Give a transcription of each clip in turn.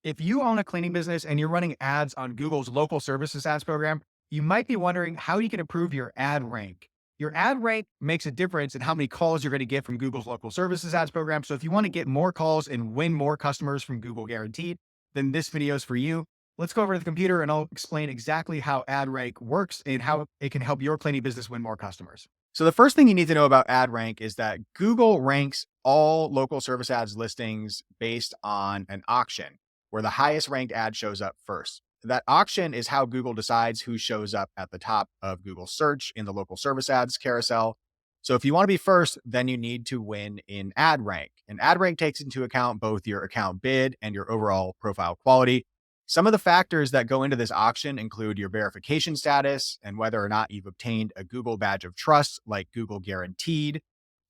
If you own a cleaning business and you're running ads on Google's local services ads program, you might be wondering how you can improve your ad rank. Your ad rank makes a difference in how many calls you're going to get from Google's local services ads program. So if you want to get more calls and win more customers from Google Guaranteed, then this video is for you. Let's go over to the computer and I'll explain exactly how ad rank works and how it can help your cleaning business win more customers. So the first thing you need to know about ad rank is that Google ranks all local service ads listings based on an auction where the highest ranked ad shows up first. That auction is how Google decides who shows up at the top of Google search in the local service ads carousel. So if you want to be first, then you need to win in ad rank. And ad rank takes into account both your account bid and your overall profile quality. Some of the factors that go into this auction include your verification status and whether or not you've obtained a Google badge of trust like Google Guaranteed.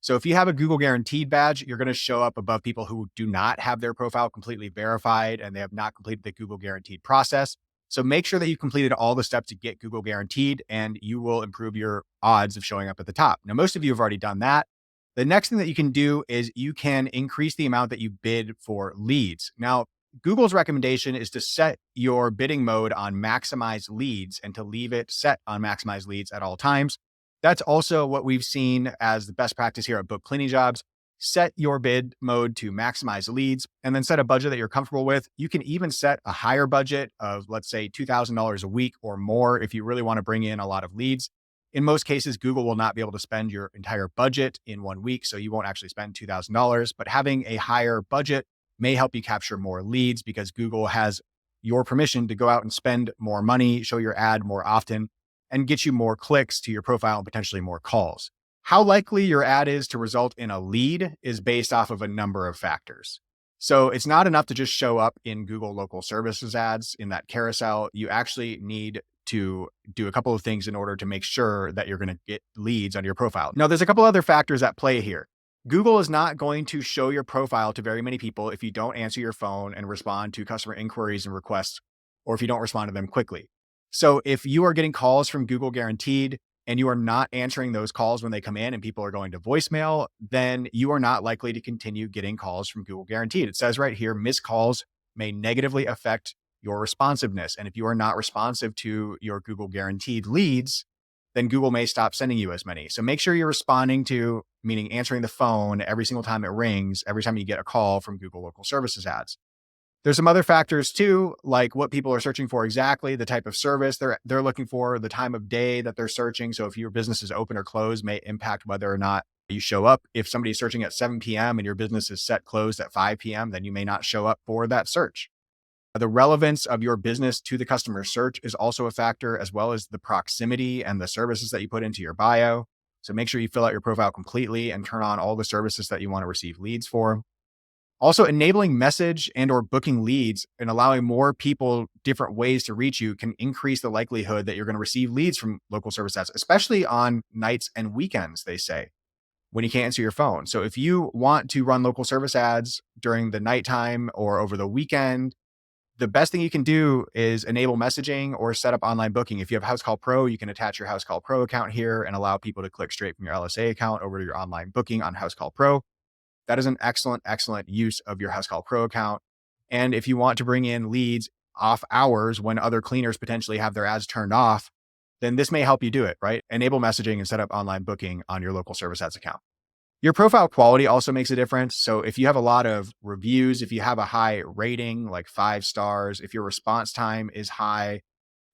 So if you have a Google Guaranteed badge, you're going to show up above people who do not have their profile completely verified and they have not completed the Google Guaranteed process. So make sure that you've completed all the steps to get Google Guaranteed and you will improve your odds of showing up at the top. Now, most of you have already done that. The next thing that you can do is you can increase the amount that you bid for leads. Now, Google's recommendation is to set your bidding mode on maximize leads and to leave it set on maximize leads at all times. That's also what we've seen as the best practice here at BookCleaningJobs. Set your bid mode to maximize leads and then set a budget that you're comfortable with. You can even set a higher budget of, let's say, $2,000 a week or more if you really want to bring in a lot of leads. In most cases, Google will not be able to spend your entire budget in 1 week, so you won't actually spend $2,000. But having a higher budget may help you capture more leads because Google has your permission to go out and spend more money, show your ad more often, and get you more clicks to your profile and potentially more calls. How likely your ad is to result in a lead is based off of a number of factors. So it's not enough to just show up in Google local services ads in that carousel. You actually need to do a couple of things in order to make sure that you're going to get leads on your profile. Now, there's a couple other factors at play here. Google is not going to show your profile to very many people if you don't answer your phone and respond to customer inquiries and requests, or if you don't respond to them quickly. So if you are getting calls from Google Guaranteed and you are not answering those calls when they come in and people are going to voicemail, then you are not likely to continue getting calls from Google Guaranteed. It says right here, missed calls may negatively affect your responsiveness. And if you are not responsive to your Google Guaranteed leads, then Google may stop sending you as many. So make sure you're responding to, meaning answering the phone every single time it rings, every time you get a call from Google local services ads. There's some other factors too, like what people are searching for exactly, the type of service they're looking for, the time of day that they're searching. So if your business is open or closed may impact whether or not you show up. If somebody's searching at 7 p.m. and your business is set closed at 5 p.m., then you may not show up for that search. The relevance of your business to the customer search is also a factor, as well as the proximity and the services that you put into your bio. So make sure you fill out your profile completely and turn on all the services that you want to receive leads for. Also, enabling message and or booking leads and allowing more people different ways to reach you can increase the likelihood that you're going to receive leads from local service ads, especially on nights and weekends, they say, when you can't answer your phone. So if you want to run local service ads during the nighttime or over the weekend, the best thing you can do is enable messaging or set up online booking. If you have Housecall Pro, you can attach your Housecall Pro account here and allow people to click straight from your LSA account over to your online booking on Housecall Pro. That is an excellent, excellent use of your Housecall Pro account. And if you want to bring in leads off hours when other cleaners potentially have their ads turned off, then this may help you do it, right? Enable messaging and set up online booking on your local service ads account. Your profile quality also makes a difference. So if you have a lot of reviews, if you have a high rating, like 5 stars, if your response time is high,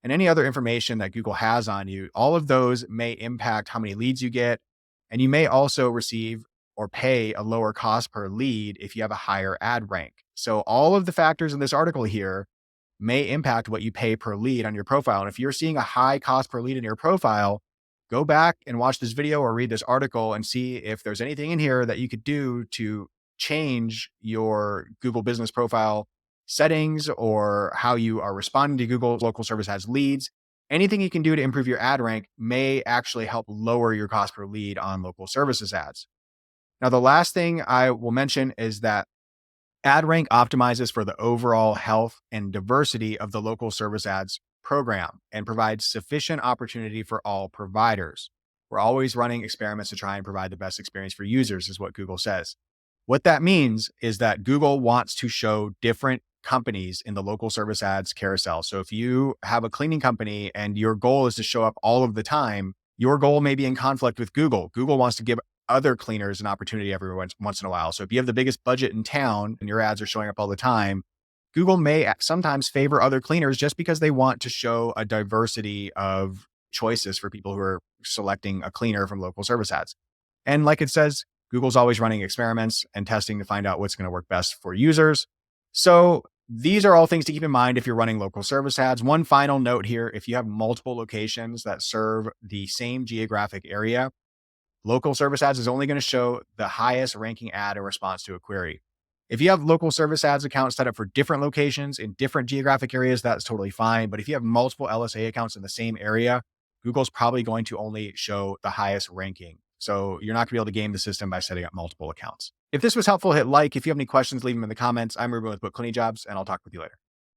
and any other information that Google has on you, all of those may impact how many leads you get. And you may also receive or pay a lower cost per lead if you have a higher ad rank. So all of the factors in this article here may impact what you pay per lead on your profile. And if you're seeing a high cost per lead in your profile, go back and watch this video or read this article and see if there's anything in here that you could do to change your Google business profile settings or how you are responding to Google local service ads leads. Anything you can do to improve your ad rank may actually help lower your cost per lead on local services ads. Now, the last thing I will mention is that ad rank optimizes for the overall health and diversity of the local service ads program and provides sufficient opportunity for all providers. We're always running experiments to try and provide the best experience for users, is what Google says. What that means is that Google wants to show different companies in the local service ads carousel. So if you have a cleaning company and your goal is to show up all of the time, your goal may be in conflict with Google. Google wants to give other cleaners an opportunity every once in a while. So if you have the biggest budget in town and your ads are showing up all the time, Google may sometimes favor other cleaners just because they want to show a diversity of choices for people who are selecting a cleaner from local service ads. And like it says, Google's always running experiments and testing to find out what's going to work best for users. So these are all things to keep in mind if you're running local service ads. One final note here, if you have multiple locations that serve the same geographic area, local service ads is only going to show the highest ranking ad in response to a query. If you have local service ads accounts set up for different locations in different geographic areas, that's totally fine. But if you have multiple LSA accounts in the same area, Google's probably going to only show the highest ranking. So you're not going to be able to game the system by setting up multiple accounts. If this was helpful, hit like. If you have any questions, leave them in the comments. I'm Reuben with BookCleaningJobs, and I'll talk with you later.